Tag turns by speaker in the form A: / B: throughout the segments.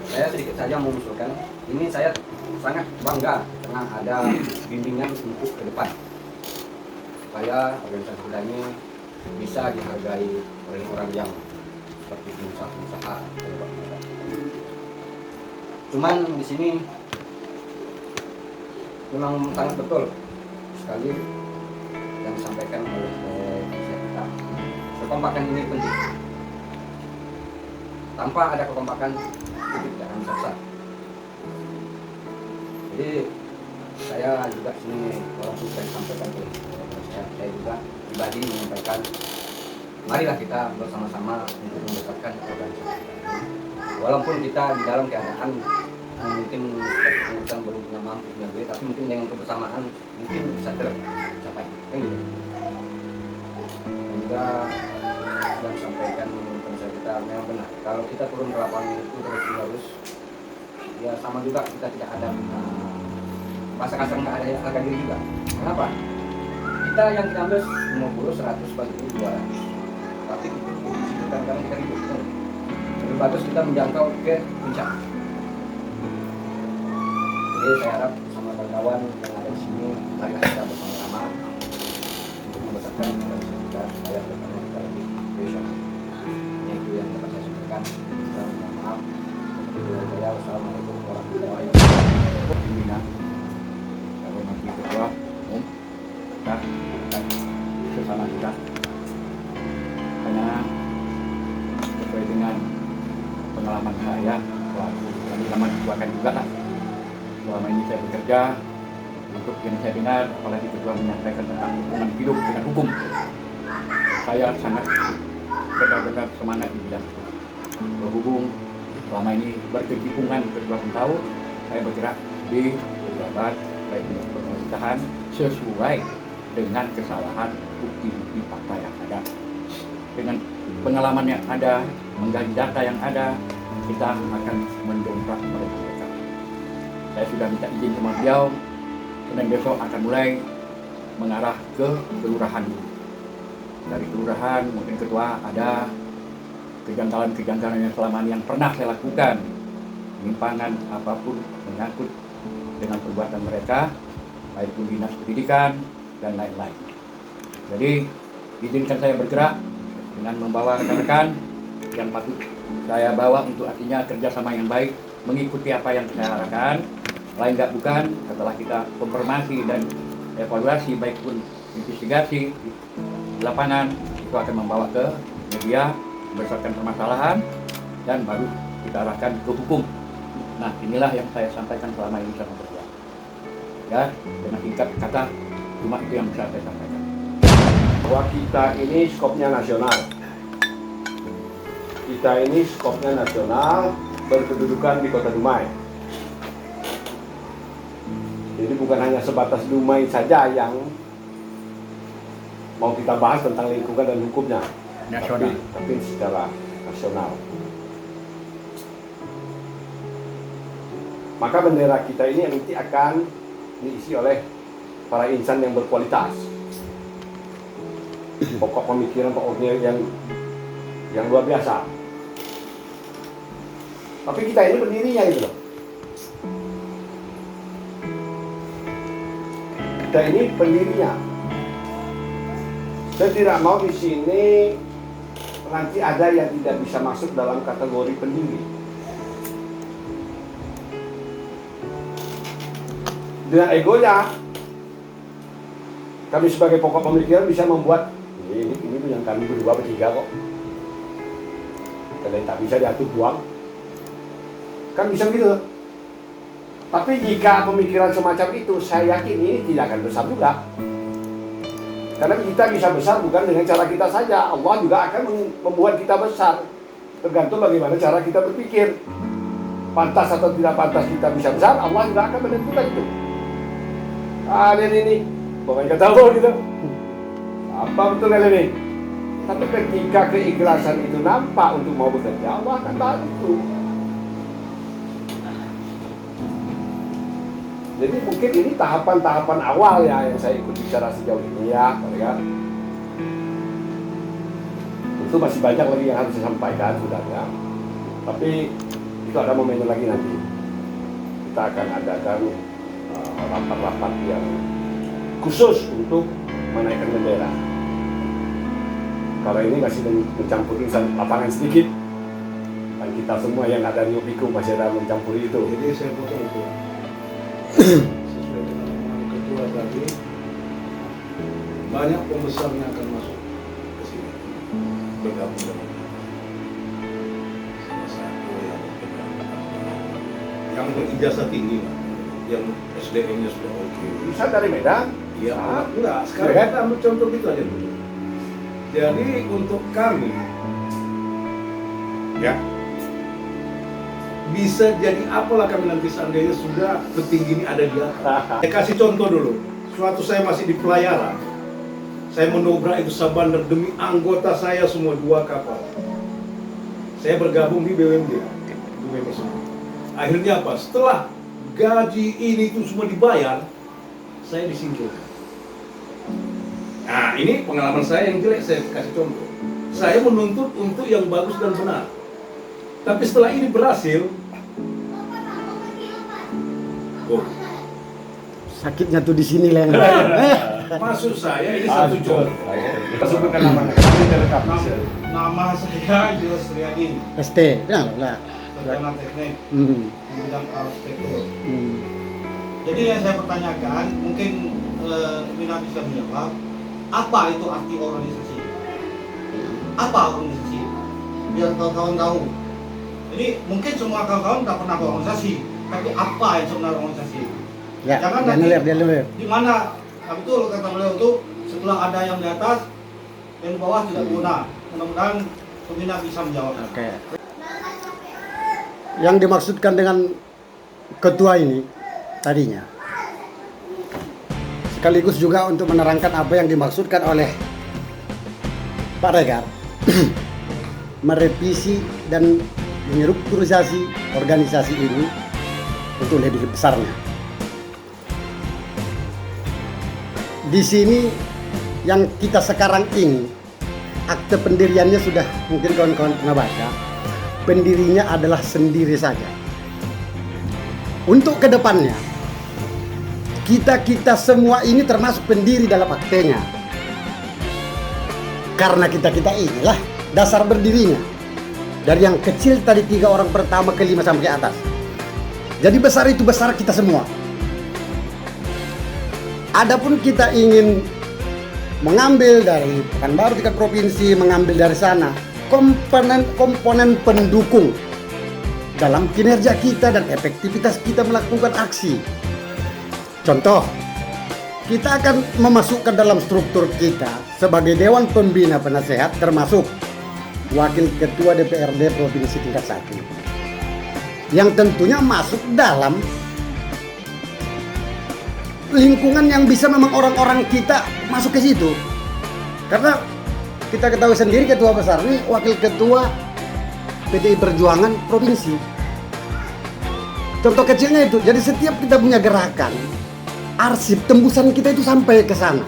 A: Saya sedikit saja mengusulkan, ini saya sangat bangga karena ada bimbingan untuk ke depan supaya organisasi kita ini bisa dihargai oleh orang yang seperti pengusaha. Cuman di sini memang sangat betul sekali yang disampaikan oleh kita. Kekompakan ini penting. Tanpa ada kekompakan itu tidak akan sukses. Jadi saya juga sini walaupun saya sampaikan ke saya juga pribadi menyampaikan, marilah kita bersama-sama untuk membesarkan organisasi. Walaupun kita di dalam keadaan mungkin kita belum punya mampu punya duit, tapi mungkin dengan kebersamaan mungkin bisa tercapai. Kan gitu. Dan juga yang disampaikan kita memang benar. Kalau kita turun ke lapangan itu terus ya sama juga kita tidak ada masa kasar, nggak ada harga diri juga. Kenapa? Kita yang kita ambil 50, 100, bagi 200. Tapi itu kadang-kadang kita ribut. Lebih bagus kita menjangkau ke puncak. Jadi saya harap sama kawan-kawan yang ada di sini, mari kita bersama-sama untuk membesarkan organisasi kita supaya kita lebih profesional. Itu yang dapat saya sampaikan. Mohon maaf. Wassalamualaikum warahmatullahi wabarakatuh.
B: Pimpinan, kalau nanti ketua umum, dan sesama kita, karena sesuai dengan pengalaman saya, waktu kami lama dituakan juga lah. Selama ini saya bekerja untuk yang saya dengar, apalagi ketua menyampaikan tentang hubungan hidup dengan hukum. Saya sangat benar-benar semangat di bidang itu. Berhubung selama ini berkecimpungan kedua tahun, saya bergerak di pejabat baik di pemerintahan sesuai dengan kesalahan bukti-bukti fakta yang ada. Dengan pengalaman yang ada, menggali data yang ada, kita akan mendongkrak mereka. Saya sudah minta izin sama beliau, Senin besok akan mulai mengarah ke kelurahan dulu. Dari kelurahan mungkin ketua ada kejanggalan-kejanggalan yang selama ini yang pernah saya lakukan, penyimpangan apapun menyangkut dengan perbuatan mereka, baik itu dinas pendidikan dan lain-lain. Jadi izinkan saya bergerak dengan membawa rekan-rekan yang patut saya bawa untuk artinya kerjasama yang baik, mengikuti apa yang saya arahkan. Lain nggak bukan, setelah kita konfirmasi dan evaluasi baik pun investigasi di lapangan, itu akan membawa ke media berdasarkan permasalahan dan baru kita arahkan ke hukum. Nah, inilah yang saya sampaikan selama ini sama berdua. Ya, dengan singkat kata, cuma itu yang bisa saya sampaikan.
C: Bahwa kita ini skopnya nasional. Kita ini skopnya nasional, berkedudukan di Kota Dumai. Jadi bukan hanya sebatas Dumai saja yang mau kita bahas tentang lingkungan dan hukumnya.
B: Nasional.
C: Tapi secara nasional. Maka bendera kita ini nanti akan diisi oleh para insan yang berkualitas. Pokok pemikiran, pokoknya yang luar biasa. Tapi kita ini pendirinya gitu loh. Kita ini pendirinya. Saya tidak mau di sini nanti ada yang tidak bisa masuk dalam kategori pendiri. Dengan egonya, kami sebagai pokok pemikiran bisa membuat ini tuh yang kami berdua bertiga kok. Kalian tak bisa diatur buang. Kan bisa gitu. Tapi jika pemikiran semacam itu, saya yakin ini tidak akan besar juga. Karena kita bisa besar bukan dengan cara kita saja. Allah juga akan membuat kita besar. Tergantung bagaimana cara kita berpikir. Pantas atau tidak pantas kita bisa besar, Allah juga akan menentukan itu. Kalian ini, pokoknya kata tahu gitu. Apa betul kalian ini? Tapi ketika keikhlasan itu nampak untuk mau bekerja, Allah akan bantu. Jadi mungkin ini tahapan-tahapan awal ya yang saya ikut bicara sejauh ini ya, kan? Tentu masih banyak lagi yang harus disampaikan sebenarnya. Tapi itu ada momennya lagi nanti. Kita akan adakan rapat-rapat yang khusus untuk menaikkan bendera. Kalau ini masih mencampuri lapangan sedikit, dan kita semua yang ada di Upiku masih ada mencampuri itu.
D: Jadi saya potong itu sesuai dengan omongan ketua tadi, banyak pembesarnya akan masuk ke sini bergabung dengan salah satu yang berijazah tinggi, yang SDM-nya sudah oke.
C: Bisa dari Medan?
D: Iya,
C: Ah,
D: enggak. Sekarang
C: ya.
D: kita ambil contoh gitu aja dulu. Jadi untuk kami, ya, bisa jadi apalah kami nanti seandainya sudah petinggi ini ada di atas. Saya kasih contoh dulu. Suatu saya masih di pelayaran, saya mendobrak itu Sabandar demi anggota saya semua 2 kapal. Saya bergabung di BUMD, semua. Akhirnya apa? Setelah gaji ini itu semua dibayar, saya disingkirkan. Nah, ini pengalaman saya yang jelek, saya kasih contoh. Saya menuntut untuk yang bagus dan benar. Tapi setelah ini berhasil,
E: Sakitnya tuh di sini Leng.
D: maksud saya ini satu contoh.
C: Kita sebutkan namanya, karena ini direkam.
D: Nama saya Yusriadi,
E: ST, lah.
D: sarjana teknik
E: Hmm.
D: di bidang arsitektur.
E: Hmm.
D: Jadi yang saya pertanyakan, mungkin Mina bisa menjawab, apa itu arti organisasi? Apa organisasi? Biar kawan-kawan tahu. Jadi mungkin semua kawan-kawan tak pernah organisasi, tapi apa yang sebenarnya organisasi?
E: Ya,
D: Jangan
E: dia
D: nanti-
E: nulir, dia nulir.
D: Di mana? Nah, betul kata beliau itu, setelah ada yang di atas, yang di bawah tidak guna. Mudah-mudahan Mina bisa menjawab.
E: Oke. Yang dimaksudkan dengan ketua ini tadinya sekaligus juga untuk menerangkan apa yang dimaksudkan oleh Pak Regar merevisi dan merestrukturisasi organisasi ini untuk lebih besarnya. Di sini yang kita sekarang ini akte pendiriannya sudah mungkin kawan-kawan pernah baca. Pendirinya adalah sendiri saja. Untuk kedepannya, kita semua ini termasuk pendiri dalam aktenya. Karena kita inilah dasar berdirinya. Dari yang kecil tadi 3 orang pertama ke 5 sampai ke atas. Jadi besar itu besar kita semua. Adapun kita ingin mengambil dari Pekanbaru tingkat provinsi, mengambil dari sana komponen pendukung dalam kinerja kita dan efektivitas kita melakukan aksi. Contoh, kita akan memasukkan dalam struktur kita sebagai Dewan Pembina Penasehat termasuk Wakil Ketua DPRD Provinsi tingkat 1 yang tentunya masuk dalam lingkungan yang bisa memang orang-orang kita masuk ke situ. Karena kita ketahui sendiri ketua besar ini wakil ketua PDI Perjuangan provinsi. Contoh kecilnya itu. Jadi setiap kita punya gerakan, arsip tembusan kita itu sampai ke sana.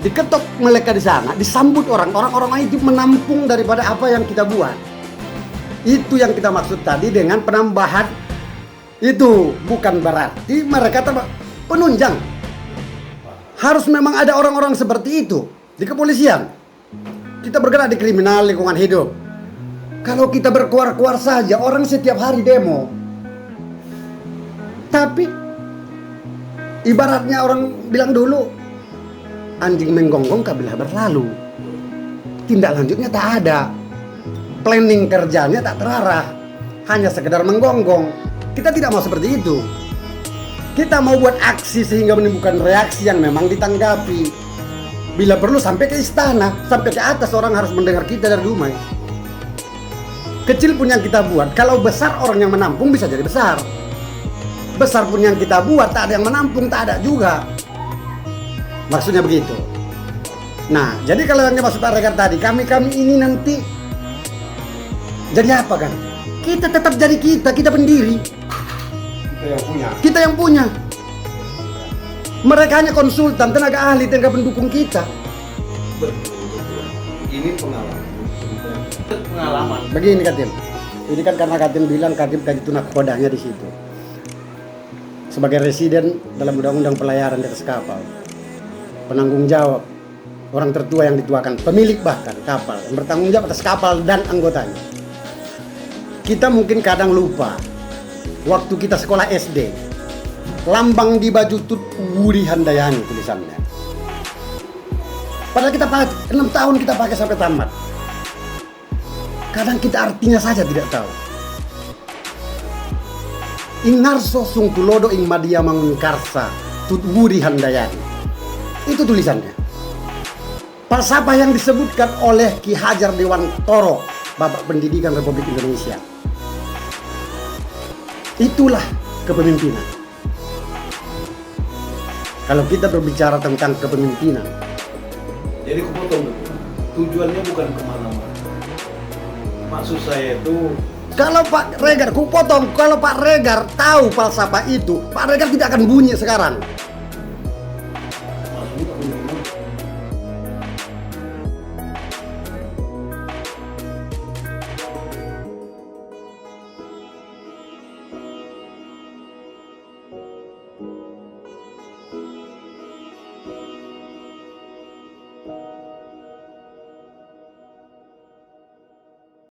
E: Diketok mereka di sana, disambut orang-orang itu menampung daripada apa yang kita buat. Itu yang kita maksud tadi dengan penambahan itu. Bukan berarti mereka penunjang. Harus memang ada orang-orang seperti itu di kepolisian. Kita bergerak di kriminal lingkungan hidup. Kalau kita berkuar-kuar saja, orang setiap hari demo. Tapi ibaratnya orang bilang dulu, anjing menggonggong kabilah berlalu. Tindak lanjutnya tak ada. Planning kerjanya tak terarah. Hanya sekedar menggonggong. Kita tidak mau seperti itu. Kita mau buat aksi sehingga menimbulkan reaksi yang memang ditanggapi. Bila perlu sampai ke istana, sampai ke atas orang harus mendengar kita dari rumah. Kecil pun yang kita buat, kalau besar orang yang menampung bisa jadi besar. Besar pun yang kita buat, tak ada yang menampung, tak ada juga. Maksudnya begitu. Nah, jadi kalau yang dimaksud Pak Regar tadi, kami ini nanti jadi apa kan? Kita tetap jadi kita pendiri. Kita yang punya. Mereka hanya konsultan, tenaga ahli, tenaga pendukung kita.
D: Betul. Ini pengalaman.
E: Begini Katim, Ini kan karena Kadin bilang Kadin gaji tunak kodanya di situ. Sebagai residen dalam undang-undang pelayaran di atas kapal, penanggung jawab, orang tertua yang dituakan, pemilik bahkan kapal yang bertanggung jawab atas kapal dan anggotanya. Kita mungkin kadang lupa waktu kita sekolah SD, lambang di baju Tut Wuri Handayani tulisannya. Padahal kita pakai 6 tahun kita pakai sampai tamat. Kadang kita artinya saja tidak tahu. Ingarso sungkulodo ing madia mangunkarsa Tut Wuri Handayani. Itu tulisannya. Falsafah yang disebutkan oleh Ki Hajar Dewantoro, Bapak Pendidikan Republik Indonesia. Itulah kepemimpinan. Kalau kita berbicara tentang kepemimpinan,
D: Jadi aku potong dulu. Tujuannya bukan kemana-mana. Maksud saya itu
E: kalau Pak Regar, ku potong, kalau Pak Regar tahu falsafah itu, Pak Regar tidak akan bunyi sekarang.